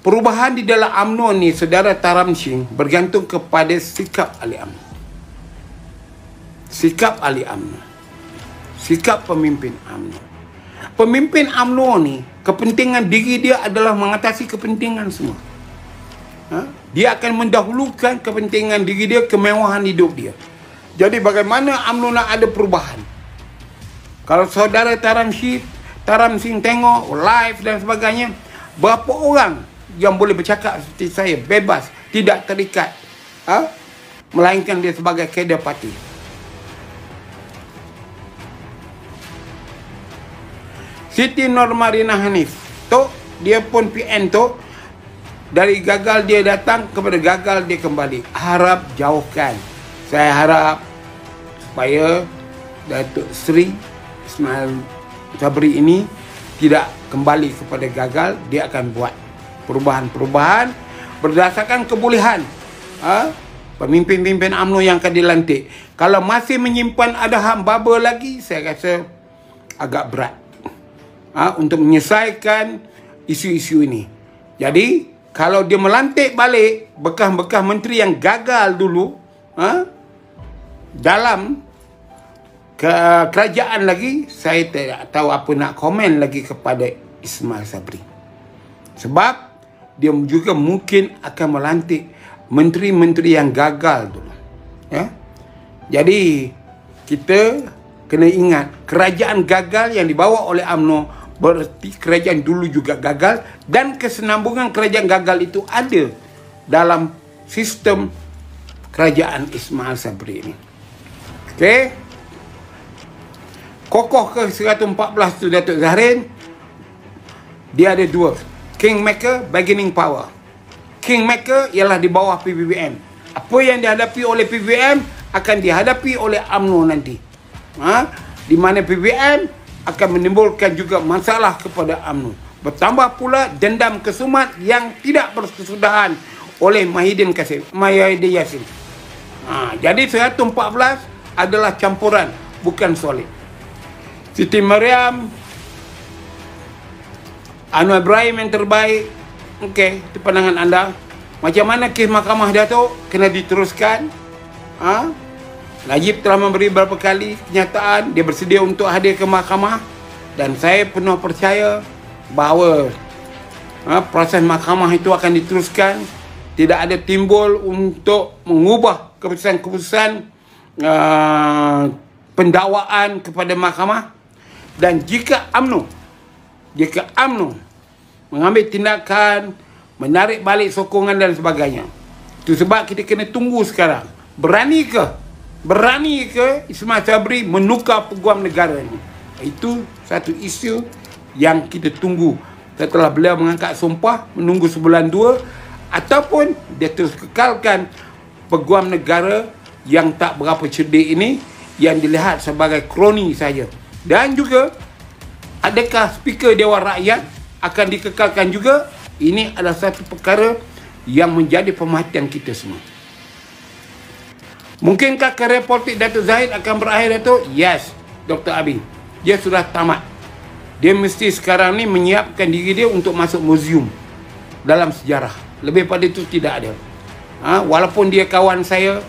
Perubahan di dalam UMNO ni, saudara Taramsing, bergantung kepada sikap ahli UMNO. Sikap ahli UMNO. Sikap pemimpin UMNO. Pemimpin UMNO ni, kepentingan diri dia adalah mengatasi kepentingan semua. Dia akan mendahulukan kepentingan diri dia, kemewahan hidup dia. Jadi bagaimana UMNO nak ada perubahan? Kalau saudara Taramsing tengok live dan sebagainya, berapa orang yang boleh bercakap seperti saya, bebas, tidak terikat, melainkan dia sebagai kader parti. Siti Normarina Hanif tu, dia pun PN tu, dari gagal dia datang kepada gagal dia kembali. Harap jauhkan. Saya harap supaya Datuk Seri Ismail Sabri ini tidak kembali kepada gagal. Dia akan buat perubahan-perubahan berdasarkan kebolehan pemimpin-pemimpin UMNO yang akan dilantik. Kalau masih menyimpan ada hamba lagi, saya rasa agak berat untuk menyelesaikan isu-isu ini. Jadi kalau dia melantik balik bekas-bekas menteri yang gagal dulu dalam kerajaan lagi, saya tidak tahu apa nak komen lagi kepada Ismail Sabri. Sebab dia juga mungkin akan melantik menteri-menteri yang gagal dulu. Jadi kita kena ingat, kerajaan gagal yang dibawa oleh UMNO berarti kerajaan dulu juga gagal, dan kesenambungan kerajaan gagal itu ada dalam sistem kerajaan Ismail Sabri ini. Okey. Kokoh ke 114 tu Datuk Zahrin, dia ada dua, Kingmaker, bargaining power. Kingmaker ialah di bawah PBBM. Apa yang dihadapi oleh PBBM akan dihadapi oleh UMNO nanti. Di mana PBBM akan menimbulkan juga masalah kepada UMNO. Bertambah pula dendam kesumat yang tidak berkesudahan oleh Mahidin Yassin. Jadi 114 adalah campuran, bukan solid. Siti Mariam, Anwar Ibrahim yang terbaik. Okey, itu pandangan anda. Macam mana kes mahkamah Datuk kena diteruskan? Najib telah memberi beberapa kali kenyataan dia bersedia untuk hadir ke mahkamah, dan saya penuh percaya bahawa proses mahkamah itu akan diteruskan. Tidak ada timbul untuk mengubah keputusan-keputusan pendakwaan kepada mahkamah. Dan jika UMNO mengambil tindakan, menarik balik sokongan dan sebagainya, itu sebab kita kena tunggu sekarang. Berani ke Ismail Sabri menukar peguam negara ini? Itu satu isu yang kita tunggu setelah beliau mengangkat sumpah, menunggu sebulan dua, ataupun dia terus kekalkan peguam negara yang tak berapa cerdik ini, yang dilihat sebagai kroni saja. Dan juga, adakah speaker Dewan Rakyat akan dikekalkan juga? Ini adalah satu perkara yang menjadi perhatian kita semua. Mungkinkah karier politik Datuk Zahid akan berakhir, Datuk? Yes, Dr. Abi. Dia sudah tamat. Dia mesti sekarang ni menyiapkan diri dia untuk masuk muzium dalam sejarah. Lebih pada itu tidak ada. Walaupun dia kawan saya,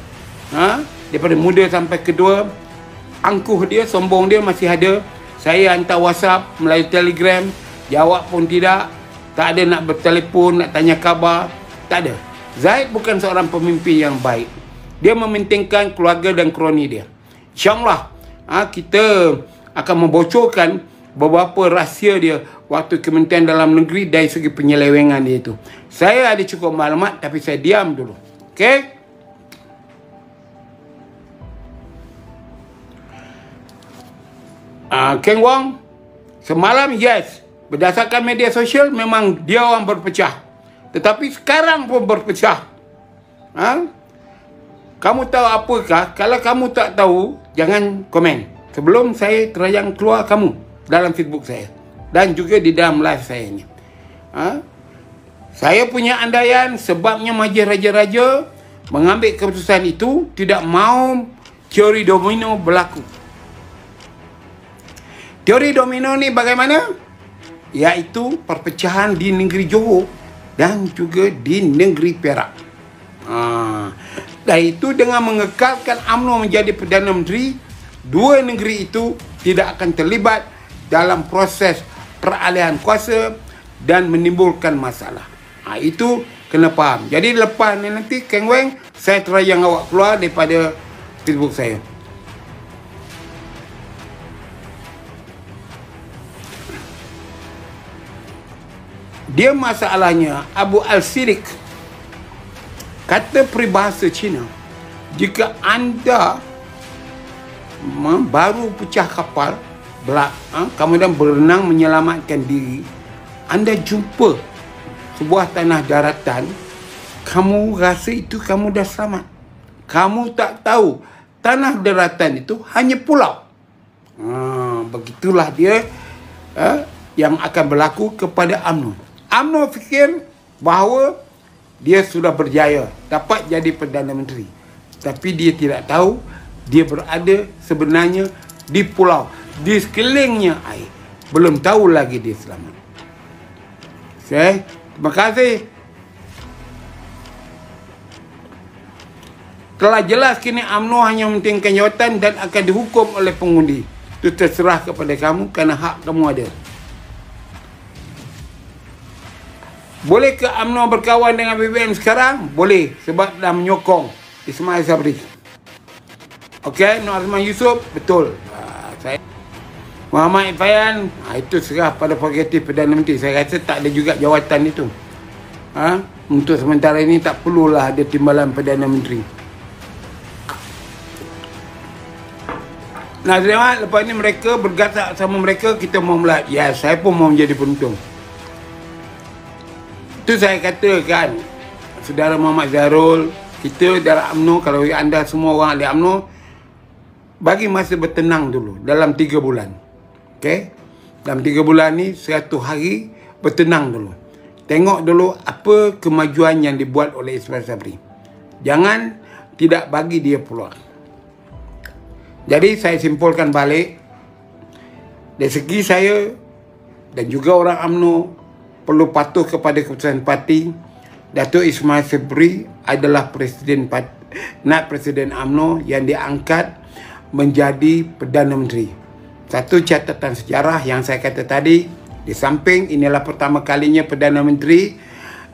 daripada muda sampai kedua, angkuh dia, sombong dia masih ada. Saya hantar WhatsApp melalui Telegram, jawab pun tidak. Tak ada nak bertelefon, nak tanya khabar. Tak ada. Zahid bukan seorang pemimpin yang baik. Dia mementingkan keluarga dan kroni dia. InsyaAllah kita akan membocorkan beberapa rahsia dia waktu Kementerian Dalam Negeri dari segi penyelewengan dia itu. Saya ada cukup maklumat, tapi saya diam dulu. Okey? Ken Wong, semalam yes, berdasarkan media sosial memang dia orang berpecah. Tetapi sekarang pun berpecah. Kamu tahu apakah? Kalau kamu tak tahu, jangan komen. Sebelum saya terayang keluar kamu dalam Facebook saya. Dan juga di dalam live saya ni. Saya punya andaian sebabnya majlis raja-raja mengambil keputusan itu tidak mahu teori domino berlaku. Teori domino ni bagaimana? iaitu perpecahan di negeri Johor dan juga di negeri Perak. Dan itu dengan mengekalkan UMNO menjadi Perdana Menteri, dua negeri itu tidak akan terlibat dalam proses peralihan kuasa dan menimbulkan masalah. Itu kena faham. Jadi lepas ni nanti Keng Weng, saya terayang awak keluar daripada Facebook saya. Dia masalahnya Abu Al-Sirik kata peribahasa Cina, jika anda baru pecah kapal kemudian berenang menyelamatkan diri, anda jumpa sebuah tanah daratan, kamu rasa itu kamu dah selamat. Kamu tak tahu tanah daratan itu hanya pulau. Begitulah dia yang akan berlaku kepada UMNO. UMNO fikir bahawa dia sudah berjaya dapat jadi Perdana Menteri, tapi dia tidak tahu dia berada sebenarnya di pulau, di sekelilingnya air. Belum tahu lagi dia selamat. Okay? Terima kasih. Telah jelas kini UMNO hanya mementingkan jawatan dan akan dihukum oleh pengundi. Itu terserah kepada kamu kerana hak kamu ada. Boleh ke UMNO berkawan dengan BBM sekarang? Boleh, sebab dah menyokong Ismail Sabri. Okey, Nur Azman Yusof, betul. Saya Muhammad Ifayan, itu serah pada prerogatif Perdana Menteri. Saya rasa tak ada juga jawatan itu. Untuk sementara ini tak perlulah ada timbalan Perdana Menteri. Nah, lepas ni mereka bergasak sama mereka, kita mau melihat. Ya, saya pun mau menjadi penuntung. Itu saya katakan, saudara Muhammad Zahrul, kita dalam UMNO, kalau anda semua orang ahli UMNO, bagi masa bertenang dulu dalam 3 bulan. Okey? Dalam 3 bulan ni 100 hari bertenang dulu. Tengok dulu apa kemajuan yang dibuat oleh Ismail Sabri. Jangan tidak bagi dia peluang. Jadi saya simpulkan balik, dari segi saya dan juga orang UMNO perlu patuh kepada keputusan parti. Datuk Ismail Sabri adalah Naib Presiden UMNO yang diangkat menjadi Perdana Menteri. Satu catatan sejarah yang saya kata tadi, di samping inilah pertama kalinya Perdana Menteri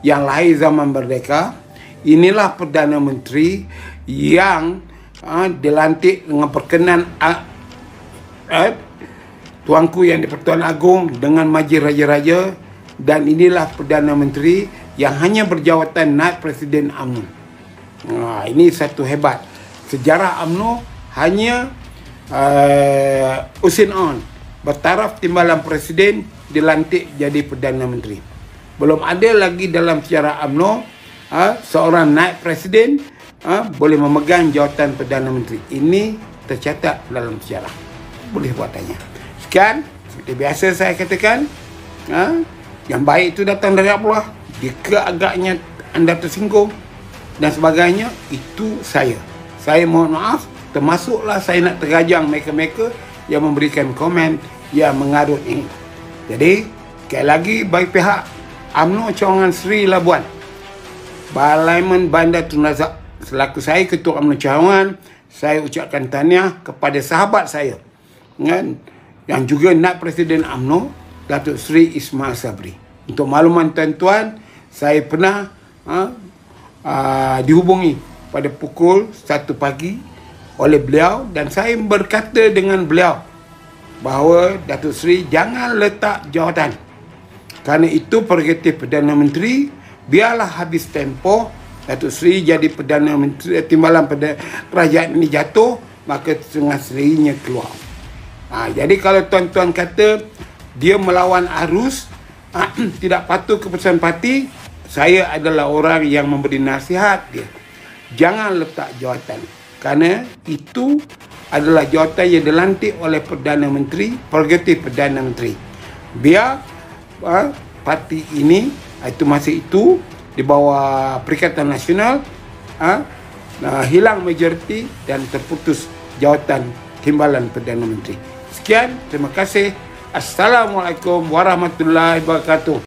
yang lahir zaman merdeka, inilah Perdana Menteri yang dilantik dengan perkenan Tuanku Yang di-Pertuan Agong dengan Majlis Raja-Raja, dan inilah Perdana Menteri yang hanya berjawatan Naib Presiden UMNO. Ini satu hebat. Sejarah UMNO hanya Husin On bertaraf timbalan Presiden dilantik jadi Perdana Menteri. Belum ada lagi dalam sejarah UMNO seorang Naib Presiden boleh memegang jawatan Perdana Menteri. Ini tercatat dalam sejarah. Boleh buat tanya. Sekian, seperti biasa saya katakan, yang baik itu datang dari Allah. Jika agaknya anda tersinggung dan sebagainya, itu saya mohon maaf. Termasuklah saya nak terajang mereka-mereka yang memberikan komen yang mengarut ini. Jadi sekali lagi, bagi pihak UMNO Cawangan Seri Labuan, Parlimen Bandar Tun Razak, selaku saya Ketua UMNO Cawangan, saya ucapkan tahniah kepada sahabat saya yang juga Naib Presiden UMNO, Datuk Seri Ismail Sabri. Untuk makluman tuan-tuan, saya pernah dihubungi pada pukul 1 pagi oleh beliau, dan saya berkata dengan beliau bahawa Datuk Seri jangan letak jawatan, kerana itu prerogatif Perdana Menteri. Biarlah habis tempoh Datuk Seri jadi Perdana Menteri, timbalan pada kerajaan ini jatuh, maka setengah serinya keluar. Jadi kalau tuan-tuan kata dia melawan arus, tidak patuh keputusan parti, saya adalah orang yang memberi nasihat dia, jangan letak jawatan, kerana itu adalah jawatan yang dilantik oleh Perdana Menteri, prerogatif Perdana Menteri. Biar parti ini, itu masa itu di bawah Perikatan Nasional, hilang majoriti dan terputus jawatan timbalan Perdana Menteri. Sekian, terima kasih. Assalamualaikum warahmatullahi wabarakatuh.